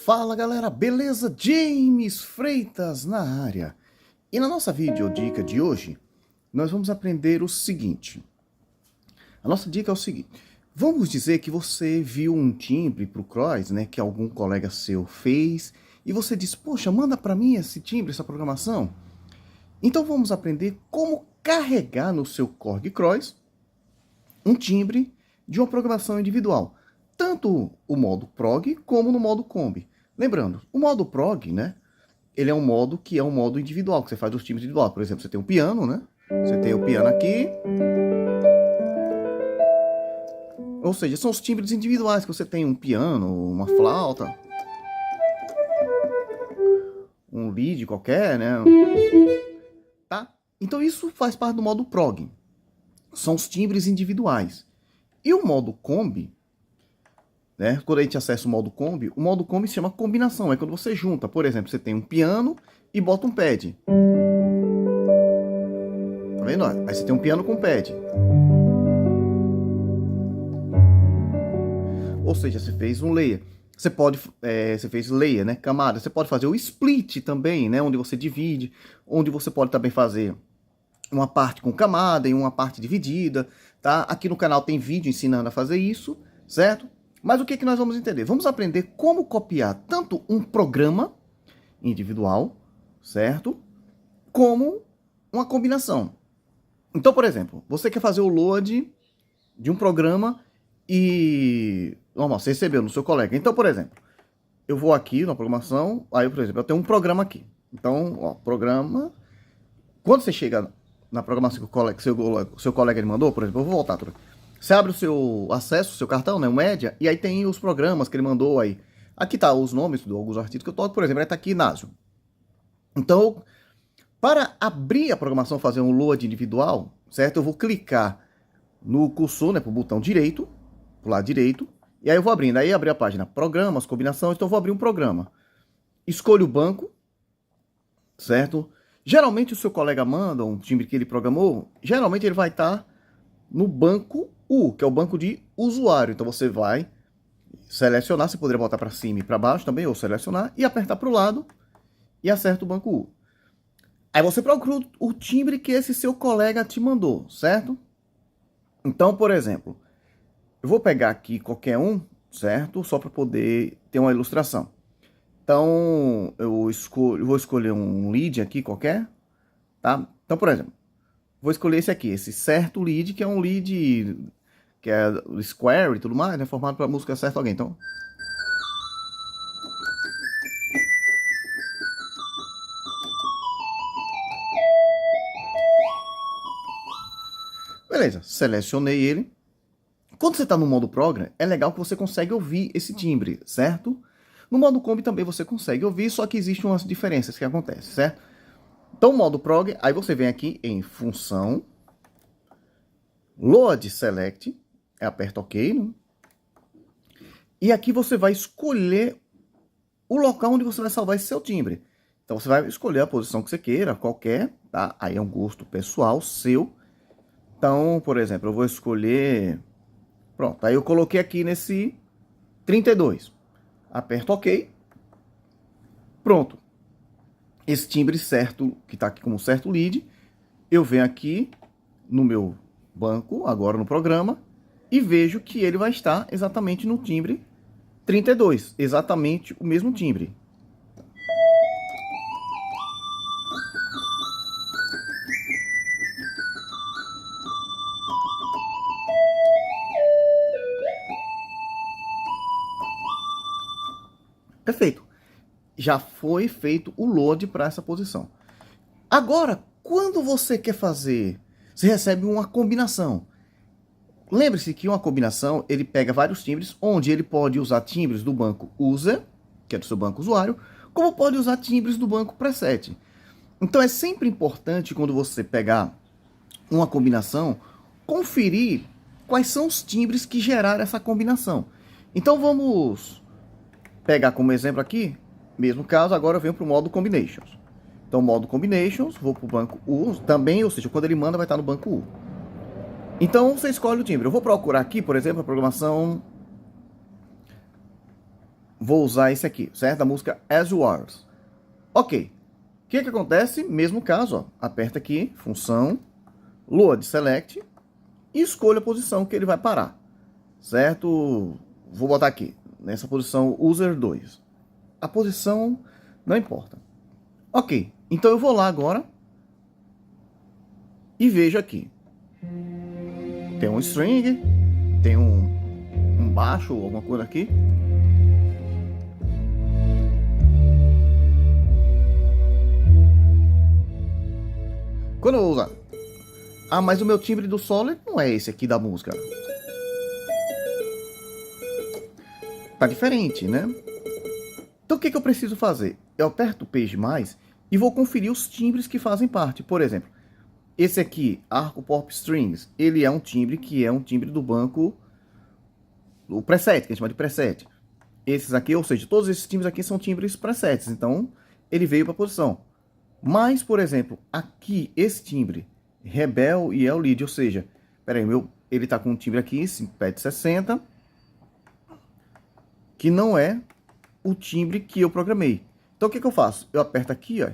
Fala galera, beleza? James Freitas na área. E na nossa videodica de hoje, nós vamos aprender o seguinte. A nossa dica é o seguinte. Vamos dizer que você viu um timbre para o Cross, né, que algum colega seu fez, e você diz, poxa, manda para mim esse timbre, essa programação. Então vamos aprender como carregar no seu Korg Cross um timbre de uma programação individual. Tanto o modo prog como no modo combi. Lembrando, o modo prog, né? Ele é um modo que é um modo individual, que você faz os timbres individuais. Por exemplo, você tem um piano, né? Você tem o piano aqui. Ou seja, são os timbres individuais, que você tem um piano, uma flauta, um lead qualquer, né? Tá? Então isso faz parte do modo prog. São os timbres individuais. E o modo combi, né? Quando a gente acessa o modo combi se chama combinação. É quando você junta, por exemplo, você tem um piano e bota um pad. Tá vendo? Aí você tem um piano com pad. Ou seja, você fez um layer. Você fez layer, né? Camada. Você pode fazer o split também, né? Onde você divide. Onde você pode também fazer uma parte com camada e uma parte dividida, tá? Aqui no canal tem vídeo ensinando a fazer isso, certo? Mas o que nós vamos entender? Vamos aprender como copiar tanto um programa individual, certo? Como uma combinação. Então, por exemplo, você quer fazer o load de um programa e... Normal, você recebeu no seu colega. Então, por exemplo, eu vou aqui na programação, aí, por exemplo, eu tenho um programa aqui. Então, ó, programa... Quando você chega na programação que o seu colega ele mandou, por exemplo, eu vou voltar tudo aqui. Você abre o seu acesso, o seu cartão, né, o média, e aí tem os programas que ele mandou aí. Aqui tá os nomes de alguns artigos que eu toco, por exemplo, aí tá aqui Nasio. Então, para abrir a programação, fazer um load individual, certo? Eu vou clicar no cursor, né, pro botão direito, pro lado direito, e aí eu vou abrindo. Aí abrir a página programas, combinações, então eu vou abrir um programa. Escolho o banco, certo? Geralmente o seu colega manda um timbre que ele programou, geralmente ele vai estar no banco U, que é o banco de usuário. Então você vai selecionar, você poderia botar para cima e para baixo também, ou selecionar, e apertar para o lado e acerta o banco U. Aí você procura o timbre que esse seu colega te mandou, certo? Então, por exemplo, eu vou pegar aqui qualquer um, certo? Só para poder ter uma ilustração. Então, eu vou escolher um lead aqui qualquer, tá? Então, por exemplo, vou escolher esse aqui, esse certo lead, que é um lead que é square e tudo mais, né? Formado para música certa alguém. Então, beleza, selecionei ele. Quando você está no modo Program, é legal que você consegue ouvir esse timbre, certo? No modo Combi também você consegue ouvir, só que existem umas diferenças que acontecem, certo? Então, modo Prog, aí você vem aqui em função, load select, aperta OK, né? E aqui você vai escolher o local onde você vai salvar esse seu timbre. Então você vai escolher a posição que você queira, qualquer, tá? Aí é um gosto pessoal seu. Então, por exemplo, eu vou escolher... Pronto, aí eu coloquei aqui nesse 32. Aperto OK. Pronto. Esse timbre certo, que está aqui como certo lead, eu venho aqui no meu banco, agora no programa, e vejo que ele vai estar exatamente no timbre 32, exatamente o mesmo timbre. Perfeito. Já foi feito o load para essa posição. Agora, quando você quer fazer, você recebe uma combinação. Lembre-se que uma combinação, ele pega vários timbres, onde ele pode usar timbres do banco user, que é do seu banco usuário, como pode usar timbres do banco preset. Então é sempre importante, quando você pegar uma combinação, conferir quais são os timbres que geraram essa combinação. Então vamos pegar como exemplo aqui, mesmo caso, agora eu venho para o modo Combinations. Então, modo Combinations, vou para o banco U também, ou seja, quando ele manda vai estar no banco U. Então, você escolhe o timbre. Eu vou procurar aqui, por exemplo, a programação vou usar esse aqui, certo? A música As You Are. Ok. O que acontece? Mesmo caso, ó, aperta aqui, função, load select, e escolha a posição que ele vai parar, certo? Vou botar aqui, nessa posição user 2. A posição não importa. Ok, então eu vou lá agora e vejo aqui. Tem um string, tem um baixo ou alguma coisa aqui. Quando eu vou usar? Ah, mas o meu timbre do solo não é esse aqui da música. Tá diferente, né? Então o que eu preciso fazer? Eu aperto o Page Mais e vou conferir os timbres que fazem parte. Por exemplo, esse aqui, Arco Pop Strings, ele é um timbre que é um timbre do banco, o preset, que a gente chama de preset. Esses aqui, ou seja, todos esses timbres aqui são timbres presets, então ele veio para a posição. Mas, por exemplo, aqui, esse timbre, Rebel e El Lead, ou seja, peraí, ele tá com um timbre aqui, Simpad 60, que não é o timbre que eu programei. Então, o que eu faço? Eu aperto aqui, ó,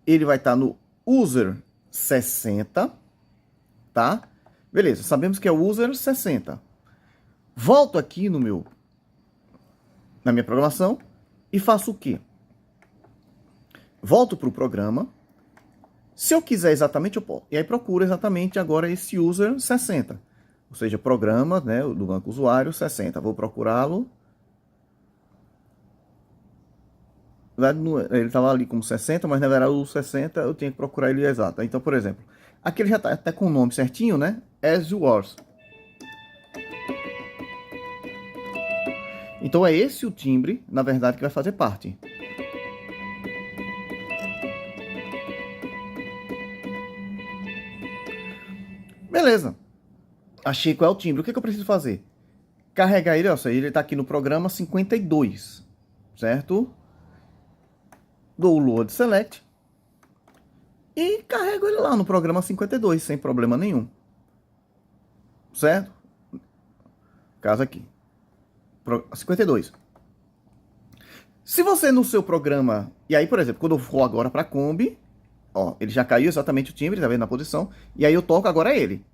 ele vai estar no User 60, tá? Beleza, sabemos que é o User 60. Volto aqui na minha programação e faço o quê? Volto para o programa. Se eu quiser exatamente, eu posso. E aí procuro exatamente agora esse user 60. Ou seja, programa, né, do banco usuário 60. Vou procurá-lo. Ele estava ali como 60, mas na verdade o 60 eu tinha que procurar ele exato. Então, por exemplo, aqui ele já está até com o nome certinho, né? As You Are. Então é esse o timbre, na verdade, que vai fazer parte. Beleza. Achei qual é o timbre. O que eu preciso fazer? Carregar ele, ó, ele está aqui no programa 52, certo? Dou o load select e carrego ele lá no programa 52, sem problema nenhum. Certo? Caso aqui. 52. Se você no seu programa... E aí, por exemplo, quando eu for agora para Kombi, ó, ele já caiu exatamente o timbre, tá vendo na posição? E aí eu toco agora ele.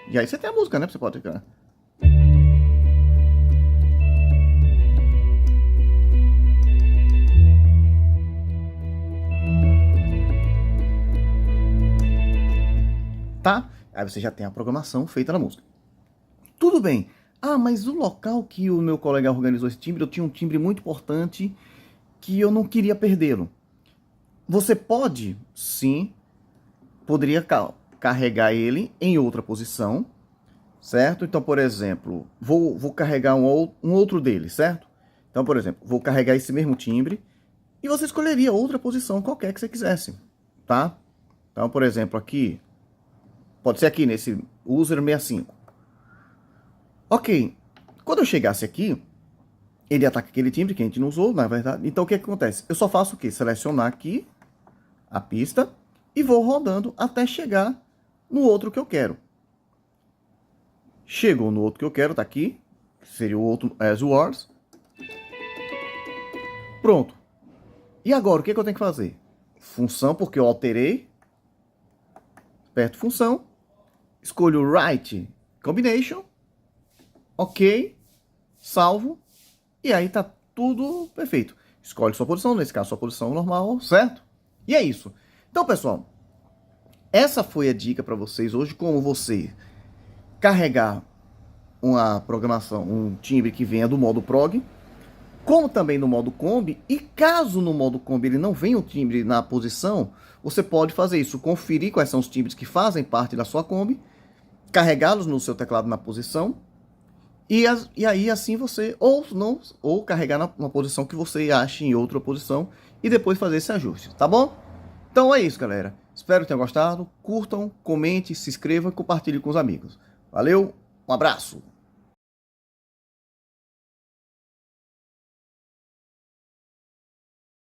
E aí você tem a música, né? Você pode tocar. Tá? Aí você já tem a programação feita na música. Tudo bem. Ah, mas o local que o meu colega organizou esse timbre, eu tinha um timbre muito importante que eu não queria perdê-lo. Você pode, sim, poderia carregar ele em outra posição, certo? Então, por exemplo, vou carregar um outro dele, certo? Então, por exemplo, vou carregar esse mesmo timbre e você escolheria outra posição qualquer que você quisesse, tá? Então, por exemplo, aqui, pode ser aqui nesse user 65. Ok, quando eu chegasse aqui, ele ataca aquele timbre que a gente não usou, na verdade. Então, o que acontece? Eu só faço o quê? Selecionar aqui a pista e vou rodando até chegar no outro que eu quero. Chegou no outro que eu quero, tá aqui, que seria o outro As You Are. Pronto. E agora, o que eu tenho que fazer? Função, porque eu alterei. Aperto função. Escolho Write Combination. Ok. Salvo. E aí tá tudo perfeito. Escolhe sua posição, nesse caso sua posição normal, certo? E é isso. Então, pessoal, essa foi a dica para vocês hoje, como você carregar uma programação, um timbre que venha do modo prog, como também no modo Kombi, e caso no modo Kombi ele não venha o timbre na posição, você pode fazer isso, conferir quais são os timbres que fazem parte da sua Kombi, carregá-los no seu teclado na posição, e aí assim você, ou carregar na posição que você ache em outra posição, e depois fazer esse ajuste, tá bom? Então é isso, galera. Espero que tenham gostado. Curtam, comente, se inscrevam e compartilhem com os amigos. Valeu, um abraço!